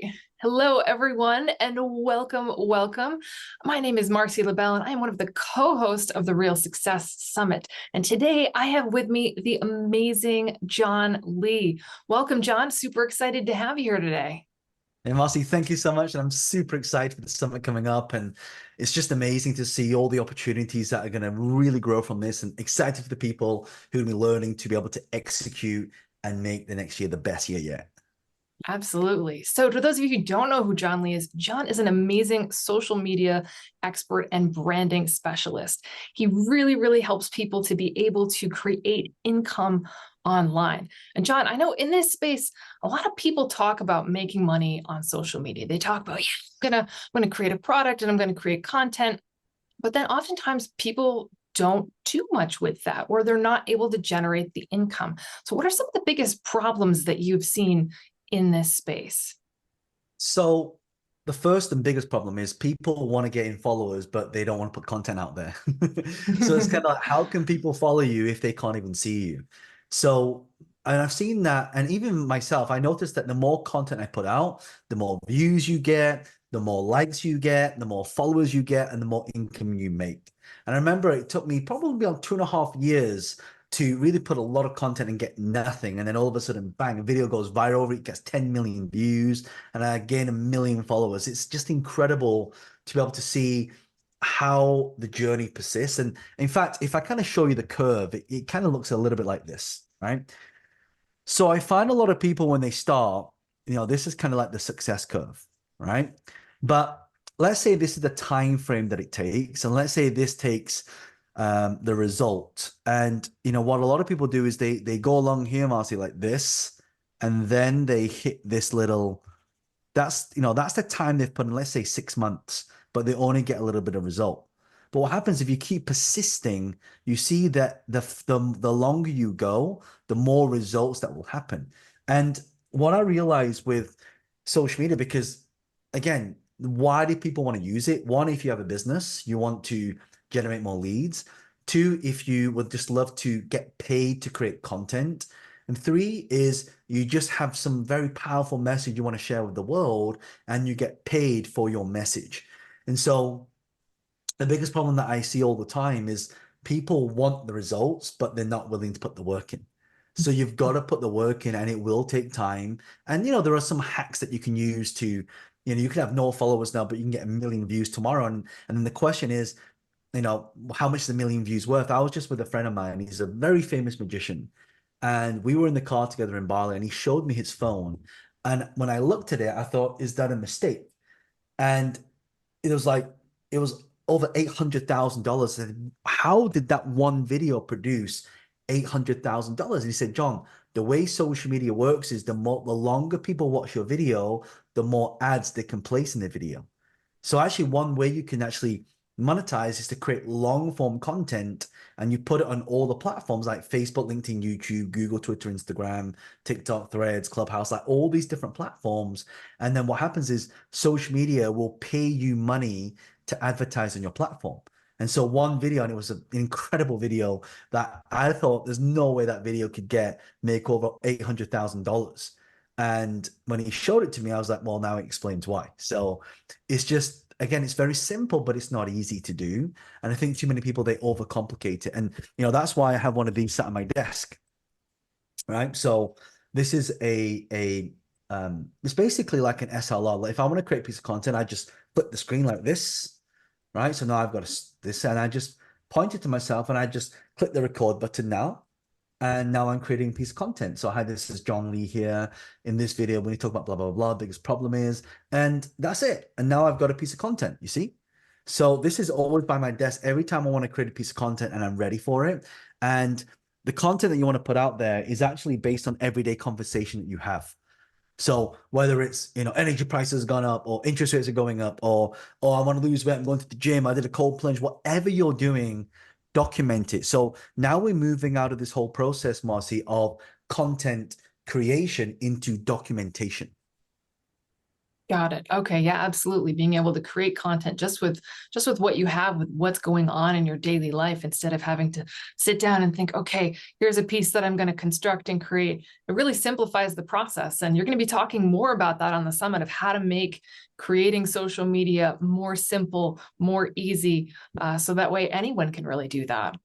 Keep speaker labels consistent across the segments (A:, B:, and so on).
A: right. Hello, everyone, and welcome. My name is Marcy LaBelle, and I am one of the co-hosts of the Real Success Summit. And today I have with me the amazing John Lee. Welcome, John. Super excited to have you here today.
B: Hey, Marcy, thank you so much. And I'm super excited for the summit coming up. And it's just amazing to see all the opportunities that are going to really grow from this, and excited for the people who will be learning to be able to execute and make the next year the best year yet.
A: Absolutely. So, to those of you who don't know who John Lee is, John is an amazing social media expert and branding specialist. He really helps people to be able to create income online. And John, I know in this space, a lot of people talk about making money on social media. They talk about, I'm gonna create a product and I'm gonna create content. But then oftentimes people don't do much with that, or they're not able to generate the income. So, what are some of the biggest problems that you've seen in this space?
B: So the first and biggest problem is people want to get in followers, but they don't want to put content out there. So it's kind of like, how can people follow you if they can't even see you? So, and I've seen that, and even myself, I noticed that the more content I put out, the more views you get, the more likes you get, the more followers you get, and the more income you make. And I remember it took me probably about 2.5 years to really put a lot of content and get nothing. And then all of a sudden, bang, a video goes viral, it gets 10 million views, and I gain 1 million followers. It's just incredible to be able to see how the journey persists. And in fact, if I kind of show you the curve, it kind of looks a little bit like this, right? So I find a lot of people when they start, this is kind of like the success curve, right? But let's say this is the time frame that it takes, and let's say this takes the result. And what a lot of people do is they go along here, Marcy, like this, and then they hit this little. That's the time they've put in, let's say 6 months, but they only get a little bit of result. But what happens if you keep persisting, you see that the longer you go, the more results that will happen. And what I realized with social media, because again, why do people want to use it? One, if you have a business, you want to generate more leads. Two, if you would just love to get paid to create content. And three is you just have some very powerful message you want to share with the world, and you get paid for your message. And so the biggest problem that I see all the time is people want the results, but they're not willing to put the work in. So you've got to put the work in, and it will take time. And there are some hacks that you can use to, you can have no followers now, but you can get 1 million views tomorrow. And then the question is, how much is 1 million views worth? I was just with a friend of mine. He's a very famous magician. And we were in the car together in Bali, and he showed me his phone. And when I looked at it, I thought, is that a mistake? And it was like, it was over $800,000. And how did that one video produce $800,000? And he said, John, the way social media works is the longer people watch your video, the more ads they can place in the video. So actually, one way you can actually monetize is to create long form content, and you put it on all the platforms like Facebook, LinkedIn, YouTube, Google, Twitter, Instagram, TikTok, Threads, Clubhouse, like all these different platforms. And then what happens is social media will pay you money to advertise on your platform. And so one video, and it was an incredible video that I thought there's no way that video could make over $800,000. And when he showed it to me, I was like, well, now it explains why. So it's just, again, it's very simple, but it's not easy to do. And I think too many people, they overcomplicate it. And, that's why I have one of these sat on my desk, right? So this is it's basically like an SLR. Like if I want to create a piece of content, I just flip the screen like this, right? So now I've got this, and I just point it to myself, and I just click the record button now. And now I'm creating a piece of content. So hi, this is John Lee here. In this video, when you talk about blah, blah, blah, biggest problem is, and that's it. And now I've got a piece of content, you see? So this is always by my desk every time I want to create a piece of content and I'm ready for it. And the content that you want to put out there is actually based on everyday conversation that you have. So whether it's, energy prices have gone up, or interest rates are going up, or I want to lose weight, I'm going to the gym, I did a cold plunge, whatever you're doing, document it. So now we're moving out of this whole process, Marcy, of content creation into documentation.
A: Got it. Okay. Yeah, absolutely. Being able to create content just with what you have, with what's going on in your daily life, instead of having to sit down and think, okay, here's a piece that I'm going to construct and create. It really simplifies the process. And you're going to be talking more about that on the summit, of how to make creating social media more simple, more easy, so that way anyone can really do that.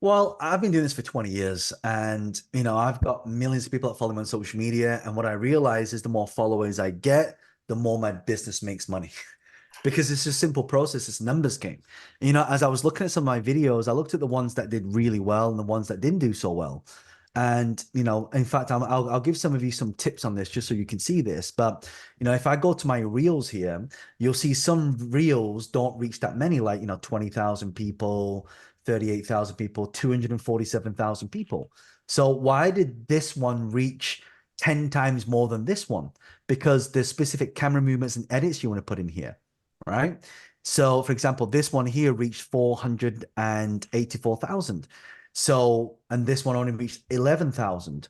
B: Well, I've been doing this for 20 years and, I've got millions of people that follow me on social media. And what I realize is the more followers I get, the more my business makes money because it's a simple process. It's a numbers game. As I was looking at some of my videos, I looked at the ones that did really well and the ones that didn't do so well. And, in fact, I'll give some of you some tips on this just so you can see this. But, if I go to my reels here, you'll see some reels don't reach that many, like, 20,000 people, 38,000 people, 247,000 people. So why did this one reach 10 times more than this one? Because there's specific camera movements and edits you want to put in here, right? So for example, this one here reached 484,000. So, and this one only reached 11,000.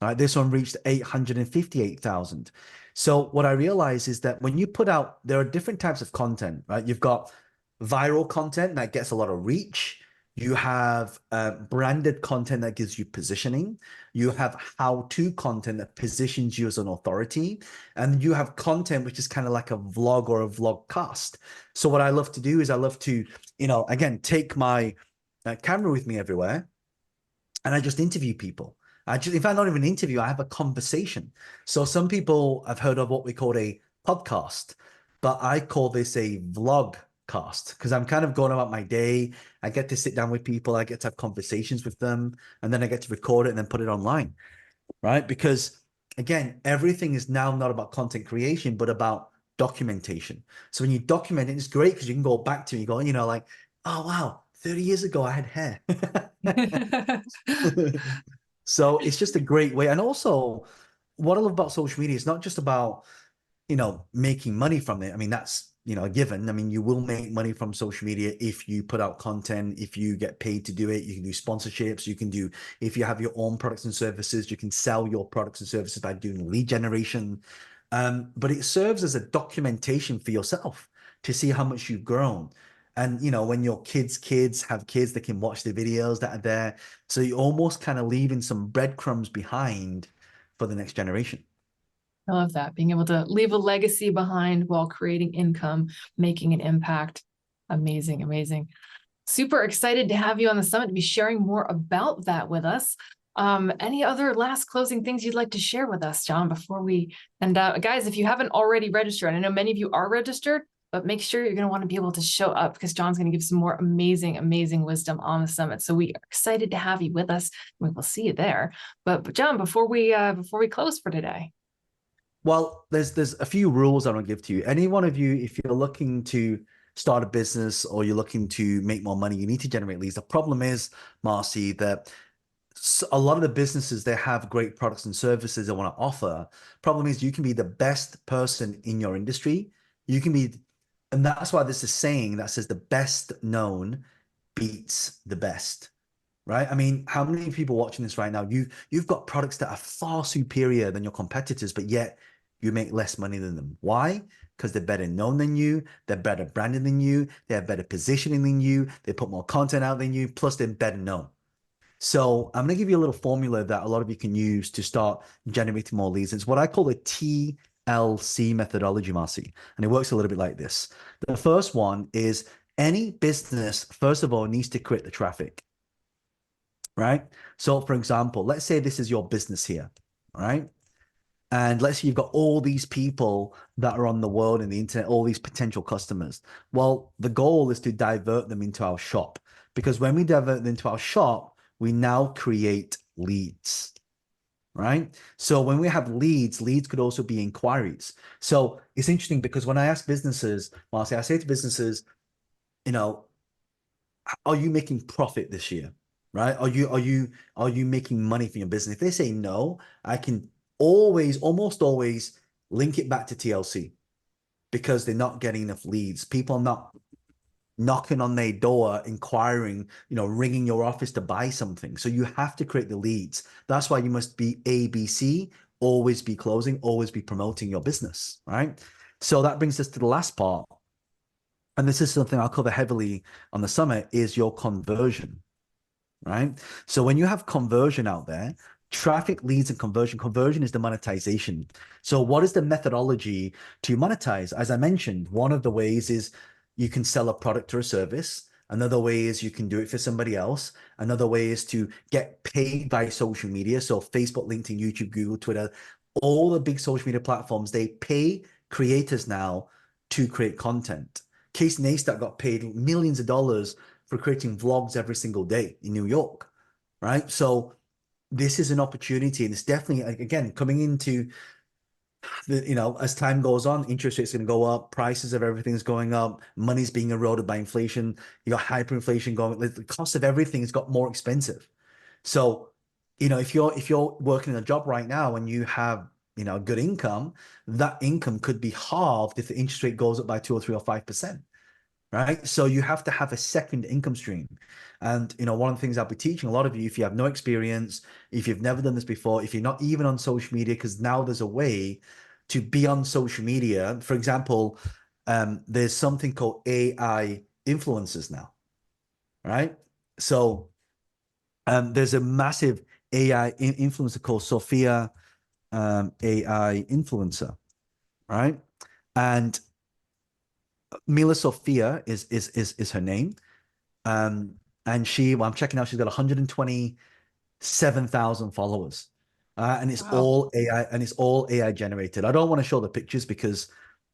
B: Right? This one reached 858,000. So what I realize is that when you put out, there are different types of content, right? You've got viral content that gets a lot of reach. You have branded content that gives you positioning. You have how-to content that positions you as an authority. And you have content which is kind of like a vlog or a vlogcast. So what I love to do is I love to, again, take my camera with me everywhere and I just interview people. In fact, not even an interview, I have a conversation. So some people have heard of what we call a podcast, but I call this a vlog cast because I'm kind of going about my day. I get to sit down with people, I get to have conversations with them, and then I get to record it and then put it online, right? Because again, everything is now not about content creation, but about documentation. So when you document it, it's great because you can go back to it, you go, like, oh wow, 30 years ago I had hair. So it's just a great way. And also, what I love about social media is not just about, making money from it. I mean, that's, a given. I mean, you will make money from social media if you put out content, if you get paid to do it. You can do sponsorships. You can do, if you have your own products and services, you can sell your products and services by doing lead generation. But it serves as a documentation for yourself to see how much you've grown. And, when your kids have kids, they can watch the videos that are there. So you're almost kind of leaving some breadcrumbs behind for the next generation.
A: I love that. Being able to leave a legacy behind while creating income, making an impact. Amazing, amazing. Super excited to have you on the summit to be sharing more about that with us. Any other last closing things you'd like to share with us, John, before we, and guys, if you haven't already registered, I know many of you are registered, but make sure you're going to want to be able to show up because John's going to give some more amazing, amazing wisdom on the summit. So we are excited to have you with us. We will see you there. But John, before we close for today.
B: Well, there's a few rules I want to give to you. Any one of you, if you're looking to start a business or you're looking to make more money, you need to generate leads. The problem is, Marcy, that a lot of the businesses, they have great products and services they want to offer. Problem is, you can be the best person in your industry. You can be, and that's why there's a saying that says the best known beats the best. Right? I mean, how many people watching this right now, you've got products that are far superior than your competitors, but yet you make less money than them. Why? Because they're better known than you, they're better branded than you, they have better positioning than you, they put more content out than you, plus they're better known. So I'm going to give you a little formula that a lot of you can use to start generating more leads. It's what I call a TLC methodology, Marcy. And it works a little bit like this. The first one is any business, first of all, needs to create the traffic. Right? So for example, let's say this is your business here, right? And let's say you've got all these people that are on the world and the internet, all these potential customers. Well, the goal is to divert them into our shop because when we divert them into our shop, we now create leads, right? So when we have leads could also be inquiries. So it's interesting because when I ask businesses, Marcy, I say to businesses, are you making profit this year? Right? Are you making money from your business? If they say no, I can almost always link it back to TLC because they're not getting enough leads. People are not knocking on their door, inquiring, ringing your office to buy something. So you have to create the leads. That's why you must be ABC always be closing, always be promoting your business, right? So that brings us to the last part. And this is something I'll cover heavily on the summit, is your conversion, right? So when you have conversion out there, traffic, leads, and conversion is the monetization. So what is the methodology to monetize? As I mentioned, one of the ways is you can sell a product or a service. Another way is you can do it for somebody else. Another way is to get paid by social media. So Facebook, LinkedIn, YouTube, Google, Twitter, all the big social media platforms, they pay creators now to create content. Casey Neistat got paid millions of dollars for creating vlogs every single day in New York, right? So this is an opportunity, and it's definitely, again, coming into the, as time goes on, interest rates are going to go up, prices of everything's going up, money's being eroded by inflation, you got hyperinflation going, the cost of everything has got more expensive. So, if you're working in a job right now and you have, a good income, that income could be halved if the interest rate goes up by 2 or 3 or 5%. Right. So you have to have a second income stream. And, one of the things I'll be teaching a lot of you, if you have no experience, if you've never done this before, if you're not even on social media, because now there's a way to be on social media. For example, there's something called AI influencers now. Right. So there's a massive AI influencer called Sophia, AI influencer. Right. And Mila Sophia is her name. And I'm checking out, she's got 127,000 followers. And it's all AI, and it's all AI generated. I don't want to show the pictures because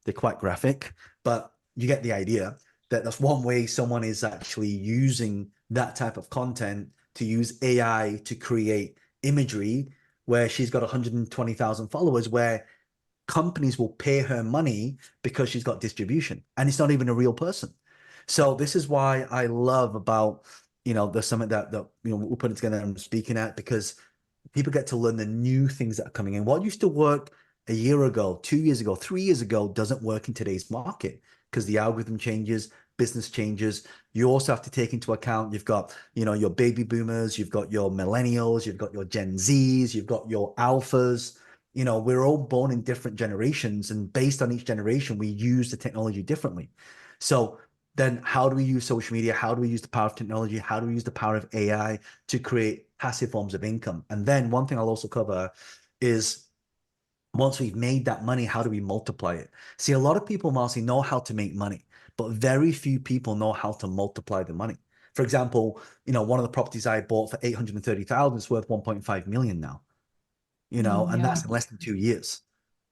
B: they're quite graphic, but you get the idea that that's one way someone is actually using that type of content to use AI to create imagery, where she's got 120,000 followers, where companies will pay her money because she's got distribution, and it's not even a real person. So this is why I love about, the summit that we're putting together and speaking at, because people get to learn the new things that are coming in. What used to work a year ago, 2 years ago, 3 years ago doesn't work in today's market, because the algorithm changes, business changes. You also have to take into account, you've got, your baby boomers, you've got your millennials, you've got your Gen Zs, you've got your alphas. We're all born in different generations, and based on each generation, we use the technology differently. So then how do we use social media? How do we use the power of technology? How do we use the power of AI to create passive forms of income? And then one thing I'll also cover is, once we've made that money, how do we multiply it? See, a lot of people, Marcy, know how to make money, but very few people know how to multiply the money. For example, one of the properties I bought for 830,000 is worth 1.5 million now. And that's in less than 2 years.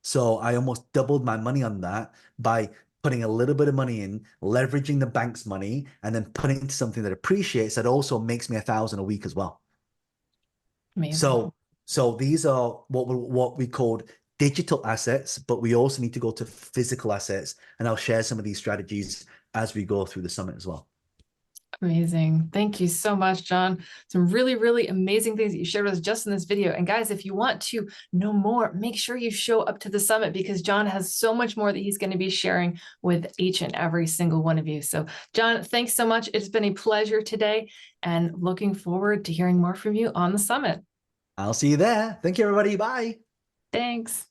B: So I almost doubled my money on that by putting a little bit of money in, leveraging the bank's money, and then putting it into something that appreciates, that also makes me 1,000 a week as well.
A: Amazing.
B: So these are what we called digital assets, but we also need to go to physical assets. And I'll share some of these strategies as we go through the summit as well.
A: Amazing. Thank you so much, John. Some really, really amazing things that you shared with us just in this video. And guys, if you want to know more, make sure you show up to the summit, because John has so much more that he's going to be sharing with each and every single one of you. So John, thanks so much. It's been a pleasure today, and looking forward to hearing more from you on the summit.
B: I'll see you there. Thank you, everybody. Bye.
A: Thanks.